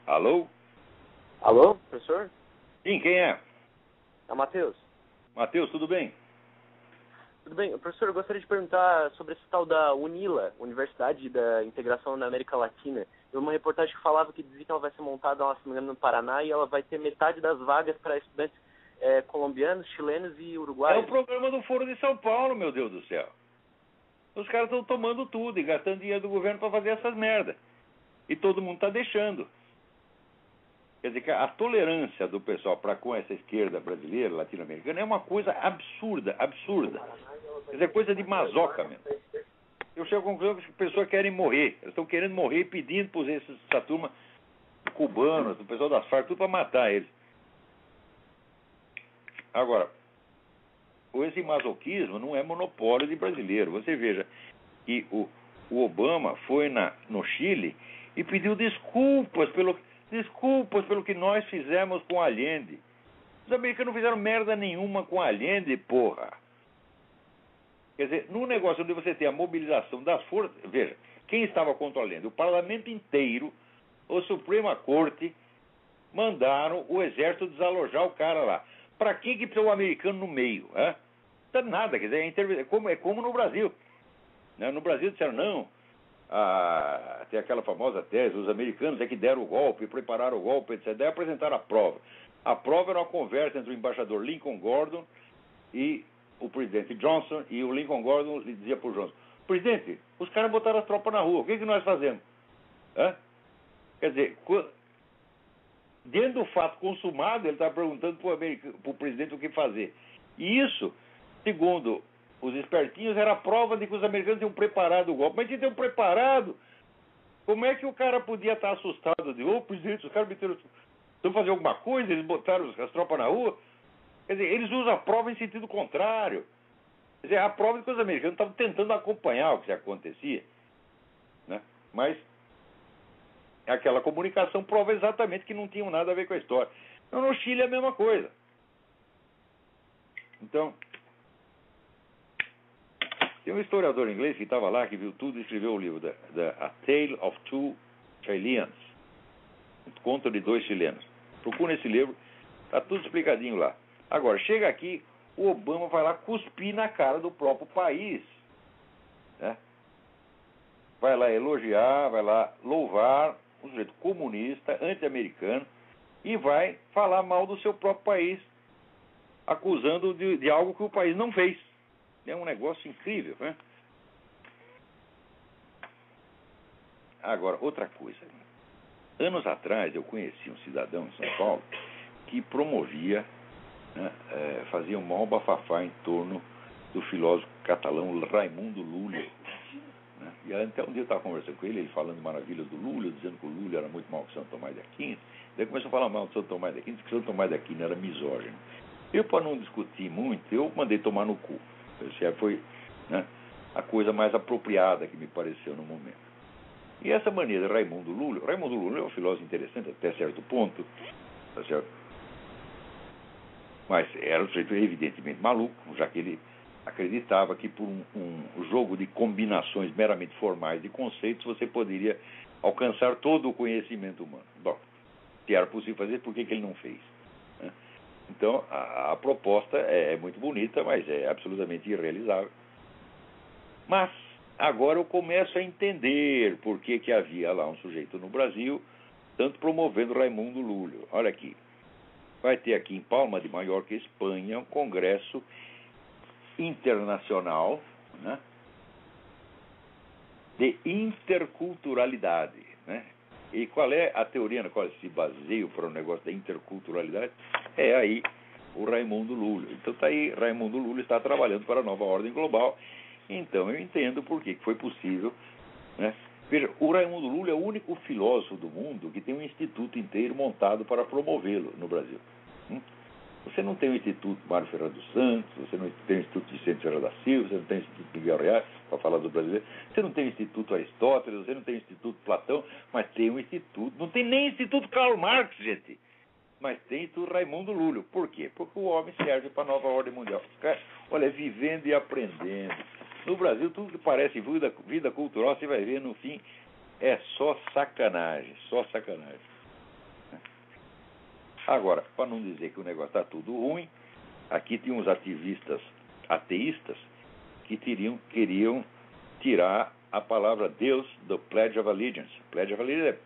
Alô? Alô, professor? Sim, quem é? É o Matheus. Matheus, tudo bem? Tudo bem. Professor, eu gostaria de perguntar sobre esse tal da UNILA, Universidade da Integração na América Latina. Eu vi uma reportagem que falava que dizia que ela vai ser montada, se não me engano, no Paraná, e ela vai ter metade das vagas para estudantes colombianos, chilenos e uruguaios. É o programa do Foro de São Paulo, meu Deus do céu. Os caras estão tomando tudo e gastando dinheiro do governo para fazer essas merdas. E todo mundo está deixando. Quer dizer que a tolerância do pessoal para com essa esquerda brasileira, latino-americana, é uma coisa absurda, absurda. Quer dizer, coisa de masoca mesmo. Eu chego à conclusão que as pessoas querem morrer. Elas estão querendo morrer e pedindo para essa turma cubana, do pessoal das Farc, tudo para matar eles. Agora, esse masoquismo não é monopólio de brasileiro. Você veja que o Obama foi no Chile e pediu desculpas pelo que nós fizemos com Allende. Os americanos não fizeram merda nenhuma com Allende, porra. Quer dizer, num negócio onde você tem a mobilização das forças... Veja, quem estava contra o Allende? O parlamento inteiro, a Suprema Corte, mandaram o exército desalojar o cara lá. Para que precisa o americano no meio? Não dá nada, quer dizer, é como no Brasil. Né? No Brasil disseram, não, tem aquela famosa tese, os americanos é que deram o golpe, prepararam o golpe, etc. Daí apresentaram a prova. A prova era uma conversa entre o embaixador Lincoln Gordon e o presidente Johnson, e o Lincoln Gordon lhe dizia para o Johnson, presidente, os caras botaram as tropas na rua, o que nós fazemos? Quer dizer, dentro do fato consumado, ele estava perguntando para o presidente o que fazer. E isso, segundo os espertinhos, era a prova de que os americanos tinham preparado o golpe. Mas tinham preparado. Como é que o cara podia estar assustado? De, presidente, os caras meteram... Estão fazendo alguma coisa? Eles botaram as tropas na rua? Quer dizer, eles usam a prova em sentido contrário. Quer dizer, a prova de que os americanos estavam tentando acompanhar o que acontecia. Né? Mas aquela comunicação prova exatamente que não tinham nada a ver com a história. Então, no Chile é a mesma coisa. Então, tem um historiador inglês que estava lá, que viu tudo e escreveu o livro, A Tale of Two Chileans, um conto de dois chilenos. Procura esse livro, está tudo explicadinho lá. Agora, chega aqui, o Obama vai lá cuspir na cara do próprio país. Né? Vai lá elogiar, vai lá louvar um sujeito comunista, anti-americano, e vai falar mal do seu próprio país, acusando de algo que o país não fez. É um negócio incrível, né? Agora, outra coisa. Anos atrás, eu conheci um cidadão em São Paulo que promovia, né, fazia um maior bafafá em torno do filósofo catalão Raimundo Lúlio. Né? E até um dia eu estava conversando com ele falando maravilhas do Lúlio, dizendo que o Lúlio era muito mal que São Tomás de Aquino. Daí começou a falar mal de São Tomás de Aquino, disse que São Tomás de Aquino era misógino. Eu, para não discutir muito, eu mandei tomar no cu. Essa foi, né, a coisa mais apropriada que me pareceu no momento. E essa maneira de Raimundo Lúlio é um filósofo interessante até certo ponto, tá certo? Mas era um sujeito evidentemente maluco, já que ele acreditava que por um jogo de combinações meramente formais de conceitos você poderia alcançar todo o conhecimento humano. Bom, se era possível fazer, por que ele não fez? Né? Então, a proposta é muito bonita, mas é absolutamente irrealizável. Mas, agora eu começo a entender por que havia lá um sujeito no Brasil, tanto promovendo Raimundo Lúlio. Olha aqui, vai ter aqui em Palma de Mallorca, Espanha, um congresso internacional, né, de interculturalidade, né? E qual é a teoria na qual se baseia para o negócio da interculturalidade? É aí o Raimundo Lúlio. Então está aí, Raimundo Lúlio está trabalhando para a nova ordem global. Então eu entendo por que foi possível, né? Veja, o Raimundo Lúlio é o único filósofo do mundo que tem um instituto inteiro montado para promovê-lo no Brasil. Você não tem o Instituto Mário Ferreira dos Santos, você não tem o Instituto Vicente Ferreira da Silva, você não tem o Instituto Miguel Reais, para falar do brasileiro, você não tem o Instituto Aristóteles, você não tem o Instituto Platão, mas tem um instituto, não tem nem o Instituto Karl Marx, gente, mas tem o Instituto Raimundo Lúlio. Por quê? Porque o homem serve para a nova ordem mundial. Olha, vivendo e aprendendo. No Brasil, tudo que parece vida cultural, você vai ver, no fim, é só sacanagem, só sacanagem. Agora, para não dizer que o negócio está tudo ruim, aqui tem uns ativistas ateístas que queriam tirar a palavra Deus do Pledge of Allegiance. Pledge of Allegiance é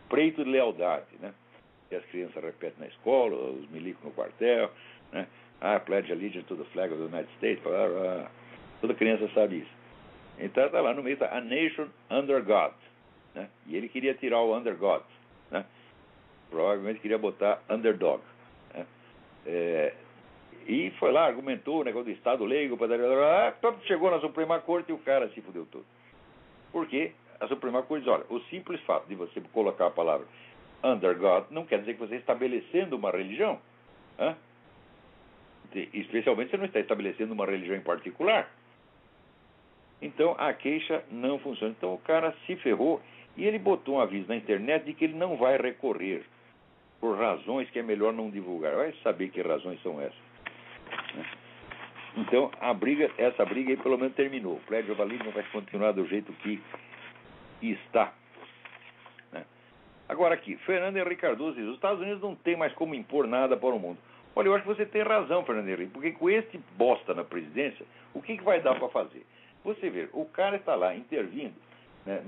preito de lealdade, né? Que as crianças repetem na escola, os milicos no quartel, né? Pledge Allegiance to the flag of the United States, blá, blá. Toda criança sabe isso. Então está lá no meio, tá A Nation Under God, né? E ele queria tirar o Under God, né? Provavelmente queria botar underdog, né? E foi lá, argumentou o negócio do Estado leigo, chegou na Suprema Corte e o cara se fudeu todo. Por quê? A Suprema Corte diz, olha, o simples fato de você colocar a palavra under God não quer dizer que você está estabelecendo uma religião. Né? Especialmente você não está estabelecendo uma religião em particular. Então a queixa não funciona. Então o cara se ferrou e ele botou um aviso na internet de que ele não vai recorrer por razões que é melhor não divulgar. Vai saber que razões são essas. Né? Então essa briga aí pelo menos terminou. O Pledge of Allegiance vai continuar do jeito que está. Né? Agora aqui, Fernando Henrique Cardoso diz, os Estados Unidos não tem mais como impor nada para o mundo. Olha, eu acho que você tem razão, Fernando Henrique, porque com este bosta na presidência, o que vai dar para fazer? Você vê, o cara está lá intervindo, né,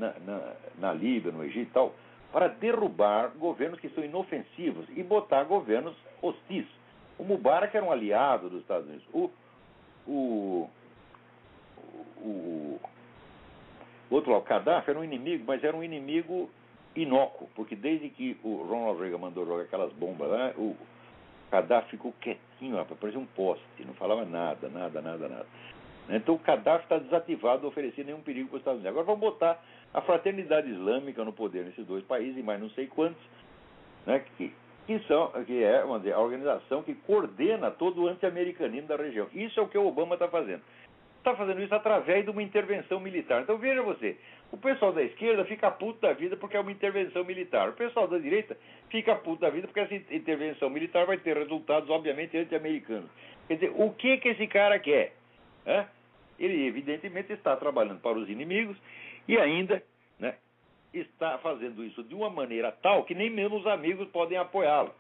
na Líbia, no Egito e tal, para derrubar governos que são inofensivos e botar governos hostis. O Mubarak era um aliado dos Estados Unidos. O outro lá, o Gaddafi, era um inimigo, mas era um inimigo inócuo, porque desde que o Ronald Reagan mandou jogar aquelas bombas lá, o Gaddafi ficou quietinho, parecia um poste, não falava nada. Então o Gaddafi está desativado, não oferecia nenhum perigo para os Estados Unidos. Agora vamos botar a fraternidade islâmica no poder nesses dois países, e mais não sei quantos, né, que é, vamos dizer, a organização que coordena todo o anti-americanismo da região. Isso é o que o Obama está fazendo. Está fazendo isso através de uma intervenção militar. Então veja você, o pessoal da esquerda fica puto da vida porque é uma intervenção militar. O pessoal da direita fica puto da vida porque essa intervenção militar vai ter resultados, obviamente, anti-americanos. Quer dizer, o que esse cara quer? Ele, evidentemente, está trabalhando para os inimigos e ainda, né, está fazendo isso de uma maneira tal que nem mesmo os amigos podem apoiá-lo.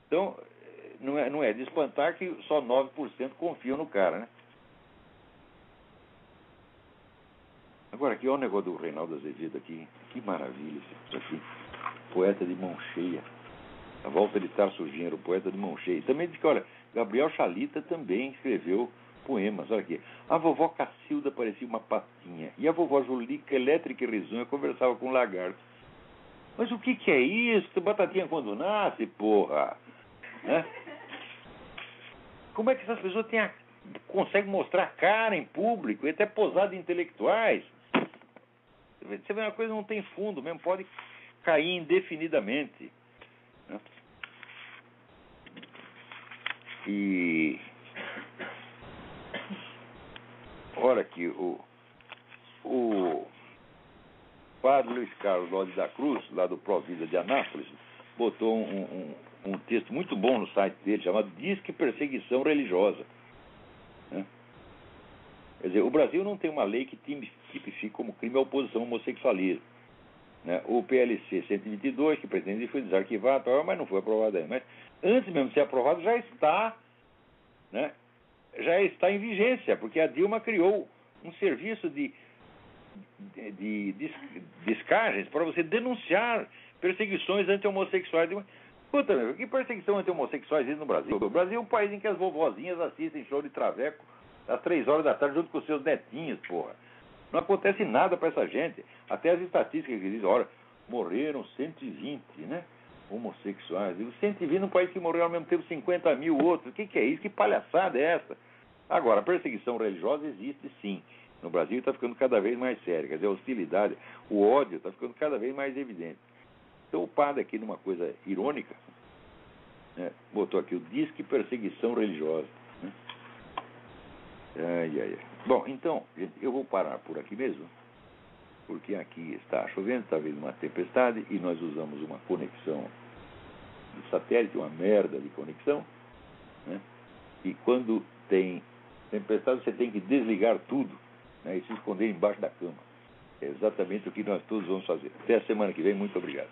Então, não é de espantar que só 9% confiam no cara, né? Agora, aqui, olha o negócio do Reinaldo Azevedo aqui. Que maravilha isso aqui. Poeta de mão cheia. A volta de Tarso Genro, poeta de mão cheia. E também diz que, olha, Gabriel Chalita também escreveu poemas. Olha aqui. A vovó Cacilda parecia uma patinha. E a vovó Julica, elétrica e risonha, conversava com um lagarto. Mas o que é isso? Batatinha quando nasce, porra? Né? Como é que essas pessoas conseguem mostrar cara em público e até posar de intelectuais? Você vê, uma coisa não tem fundo mesmo, pode cair indefinidamente. Né? E olha aqui, o padre Luiz Carlos Lodi da Cruz, lá do Provida de Anápolis, botou um texto muito bom no site dele, chamado Disque Perseguição Religiosa. Né? Quer dizer, o Brasil não tem uma lei que tipifique como crime a oposição ao homossexualismo. Né? O PLC 122, que pretende foi desarquivado, mas não foi aprovado ainda. Mas antes mesmo de ser aprovado, já está, né? Já está em vigência, porque a Dilma criou um serviço de descargas para você denunciar perseguições anti-homossexuais. Puta, meu, que perseguição anti-homossexuais existe no Brasil? O Brasil é um país em que as vovozinhas assistem show de traveco às 3 horas da tarde junto com seus netinhos, porra. Não acontece nada para essa gente. Até as estatísticas que dizem, olha, morreram 120, né, homossexuais. E os 120 num país que morreram ao mesmo tempo 50 mil outros. O que é isso? Que palhaçada é essa? Agora, a perseguição religiosa existe sim. No Brasil está ficando cada vez mais séria. Quer dizer, a hostilidade, o ódio está ficando cada vez mais evidente. Então o padre aqui, numa coisa irônica, né, botou aqui o Disque Perseguição Religiosa. Né? Ai. Bom, então, gente, eu vou parar por aqui mesmo, porque aqui está chovendo, está vindo uma tempestade, e nós usamos uma conexão de satélite, uma merda de conexão, né? E quando tem tempestade, você tem que desligar tudo, né, e se esconder embaixo da cama. É exatamente o que nós todos vamos fazer. Até a semana que vem, muito obrigado.